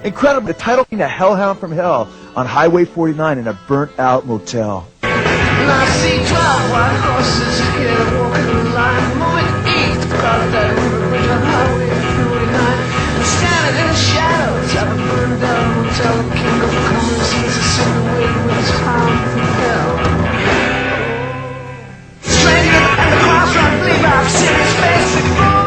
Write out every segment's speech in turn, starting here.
Incredible, the title being A Hellhound from Hell on Highway 49 in a burnt-out motel. And I see 12 white horses here walking in line, moving east across that river bridge on Highway 49. I'm standing in the shadows of a burned down motel. The king of commerce, Mississippi, waiting with his pound from hell. Stranger at the crossroad, believe I've seen his face before.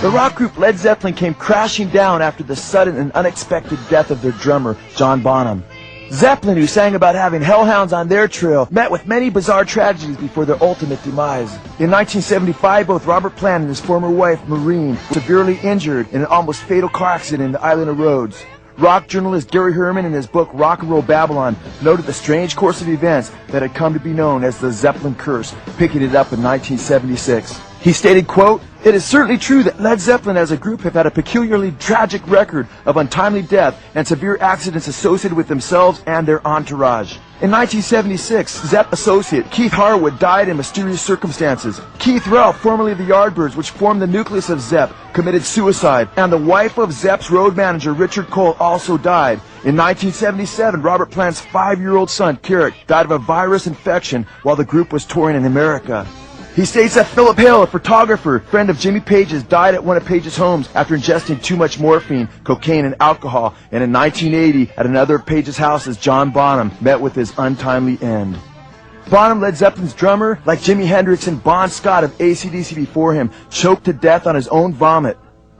The rock group Led Zeppelin came crashing down after the sudden and unexpected death of their drummer, John Bonham. Zeppelin, who sang about having hellhounds on their trail, met with many bizarre tragedies before their ultimate demise. In 1975, both Robert Plant and his former wife, Maureen, were severely injured in an almost fatal car accident in the island of Rhodes. Rock journalist Gary Herman, in his book Rock and Roll Babylon, noted the strange course of events that had come to be known as the Zeppelin Curse, picking it up in 1976. He stated, quote, "It is certainly true that Led Zeppelin as a group have had a peculiarly tragic record of untimely death and severe accidents associated with themselves and their entourage. In 1976, Zepp associate Keith Harwood died in mysterious circumstances. Keith Ralph, formerly of the Yardbirds, which formed the nucleus of Zepp, committed suicide, and the wife of Zepp's road manager, Richard Cole, also died. In 1977, Robert Plant's 5-year-old son, Carrick, died of a virus infection while the group was touring in America." He states that Philip Hale, a photographer, friend of Jimmy Page's, died at one of Page's homes after ingesting too much morphine, cocaine, and alcohol, and in 1980, at another of Page's houses, John Bonham met with his untimely end. Bonham, Led Zeppelin's drummer, like Jimi Hendrix and Bon Scott of AC/DC before him, choked to death on his own vomit.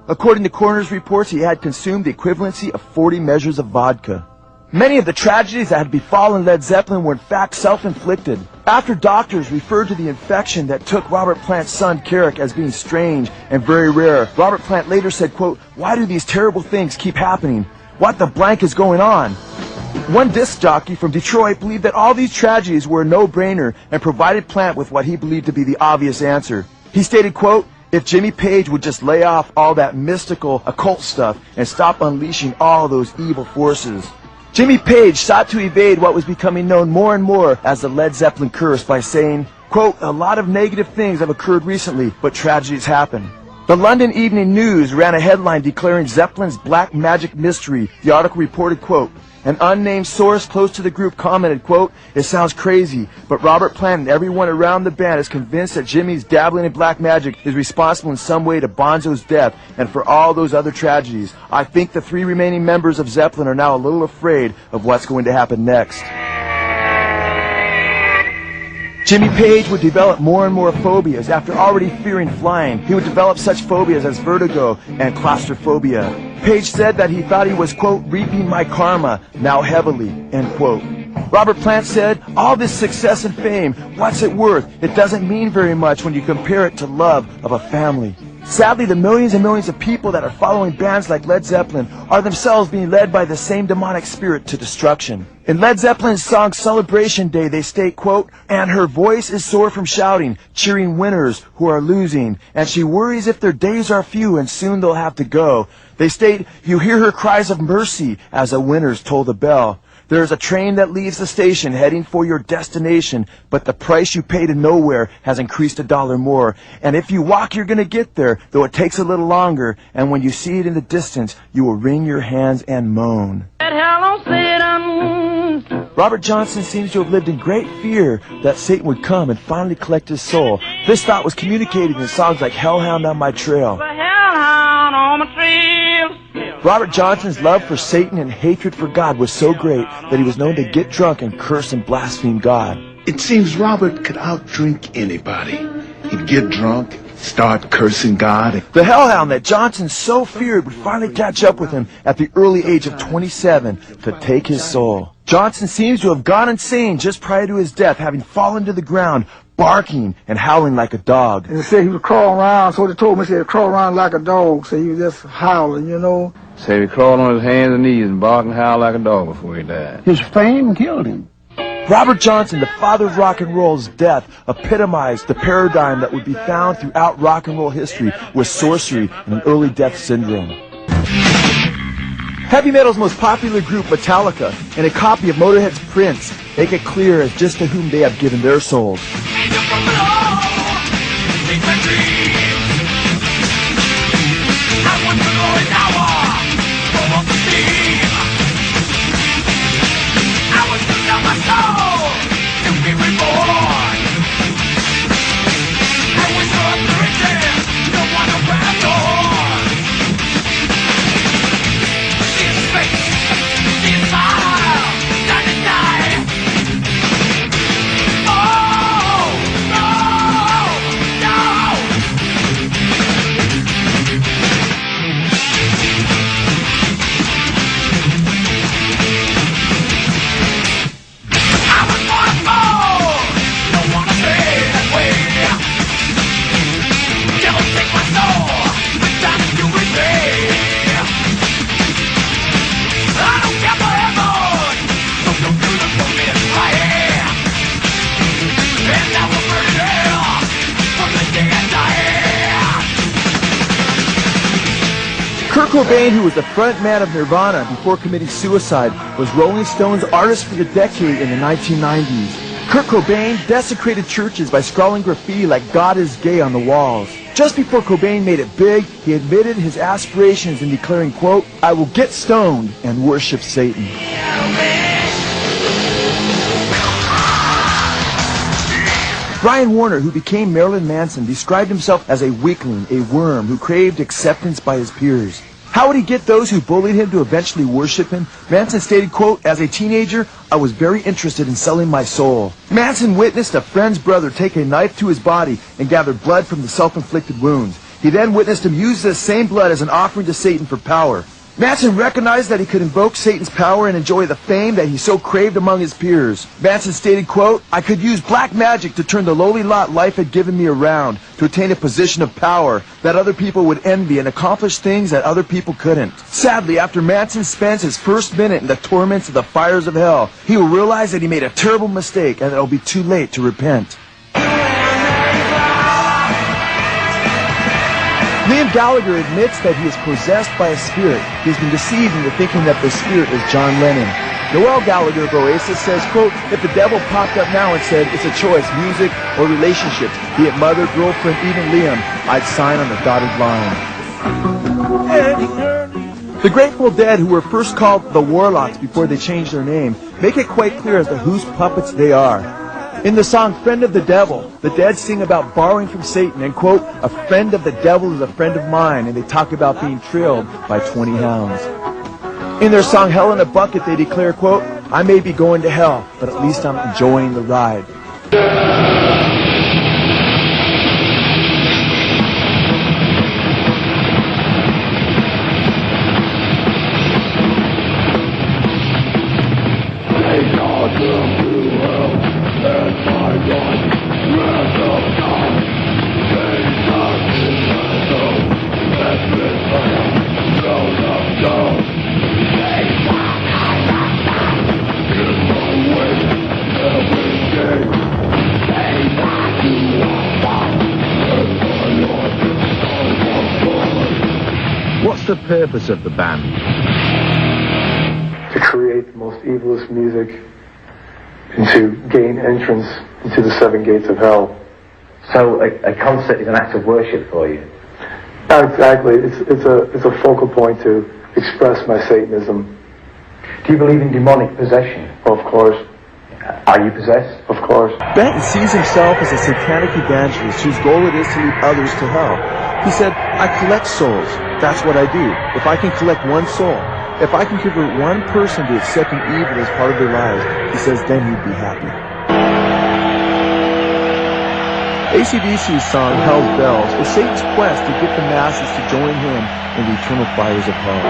According to coroner's reports, he had consumed the equivalency of 40 measures of vodka. Many of the tragedies that had befallen Led Zeppelin were in fact self-inflicted. After doctors referred to the infection that took Robert Plant's son Carrick as being strange and very rare, Robert Plant later said, quote, "Why do these terrible things keep happening? What the blank is going on?" One disc jockey from Detroit believed that all these tragedies were a no-brainer and provided Plant with what he believed to be the obvious answer. He stated, quote, "If Jimmy Page would just lay off all that mystical, occult stuff and stop unleashing all those evil forces." Jimmy Page sought to evade what was becoming known more and more as the Led Zeppelin curse by saying, quote, "A lot of negative things have occurred recently, but tragedies happen." The London Evening News ran a headline declaring Zeppelin's black magic mystery. The article reported, quote, "An unnamed source close to the group commented, quote, 'It sounds crazy, but Robert Plant and everyone around the band is convinced that Jimmy's dabbling in black magic is responsible in some way to Bonzo's death and for all those other tragedies. I think the 3 remaining members of Zeppelin are now a little afraid of what's going to happen next.'" Jimmy Page would develop more and more phobias. After already fearing flying, he would develop such phobias as vertigo and claustrophobia. Page said that he thought he was, quote, "reaping my karma, now heavily," end quote. Robert Plant said, "All this success and fame, what's it worth? It doesn't mean very much when you compare it to love of a family." Sadly, the millions and millions of people that are following bands like Led Zeppelin are themselves being led by the same demonic spirit to destruction. In Led Zeppelin's song Celebration Day, they state, quote, "And her voice is sore from shouting, cheering winners who are losing, and she worries if their days are few and soon they'll have to go." They state, "You hear her cries of mercy as the winners toll the bell. There is a train that leaves the station heading for your destination, but the price you pay to nowhere has increased $1 more. And if you walk, you're going to get there, though it takes a little longer. And when you see it in the distance, you will wring your hands and moan." Robert Johnson seems to have lived in great fear that Satan would come and finally collect his soul. This thought was communicated in songs like Hellhound on My Trail. Robert Johnson's love for Satan and hatred for God was so great that he was known to get drunk and curse and blaspheme God. It seems Robert could outdrink anybody. He'd get drunk, start cursing God. The hellhound that Johnson so feared would finally catch up with him at the early age of 27 to take his soul. Johnson seems to have gone insane just prior to his death, having fallen to the ground, barking and howling like a dog. And they said he was crawling around, so they told me, he said, crawl around like a dog, so he was just howling, you know. Said he crawled on his hands and knees and barked and howled like a dog before he died. His fame killed him. Robert Johnson, the father of rock and roll's death, epitomized the paradigm that would be found throughout rock and roll history with sorcery and an early death syndrome. Heavy metal's most popular group, Metallica, and a copy of Motorhead's Prince make it clear as just to whom they have given their souls. Cobain, who was the front man of Nirvana before committing suicide, was Rolling Stone's Artist for the Decade in the 1990s. Kurt Cobain desecrated churches by scrawling graffiti like "God is gay" on the walls. Just before Cobain made it big, he admitted his aspirations in declaring, quote, "I will get stoned and worship Satan." Brian Warner, who became Marilyn Manson, described himself as a weakling, a worm who craved acceptance by his peers. How would he get those who bullied him to eventually worship him? Manson stated, quote, "As a teenager, I was very interested in selling my soul." Manson witnessed a friend's brother take a knife to his body and gather blood from the self-inflicted wounds. He then witnessed him use this same blood as an offering to Satan for power. Manson recognized that he could invoke Satan's power and enjoy the fame that he so craved among his peers. Manson stated, quote, "I could use black magic to turn the lowly lot life had given me around, to attain a position of power that other people would envy and accomplish things that other people couldn't." Sadly, after Manson spends his first minute in the torments of the fires of hell, he will realize that he made a terrible mistake and that it will be too late to repent. Liam Gallagher admits that he is possessed by a spirit. He's been deceived into thinking that the spirit is John Lennon. Noel Gallagher of Oasis says, quote, "If the devil popped up now and said, it's a choice, music or relationships, be it mother, girlfriend, even Liam, I'd sign on the dotted line." The Grateful Dead, who were first called the Warlocks before they changed their name, make it quite clear as to whose puppets they are. In the song Friend of the Devil, the Dead sing about borrowing from Satan and, quote, "A friend of the devil is a friend of mine," and they talk about being trailed by 20 hounds. In their song Hell in a Bucket, they declare, quote, "I may be going to hell, but at least I'm enjoying the ride." What's the purpose of the band? To create the most evilest music and to gain entrance into the seven gates of hell. So a concert is an act of worship for you? Not exactly. It's a focal point to express my Satanism. Do you believe in demonic possession? Of course. Are you possessed? Of course. Benton sees himself as a satanic evangelist whose goal it is to lead others to hell. He said, "I collect souls. That's what I do. If I can collect one soul, if I can convert one person to accepting evil as part of their lives," he says, "then he'd be happy." AC/DC's song Hell's Bells is Satan's quest to get the masses to join him in the eternal fires of hell.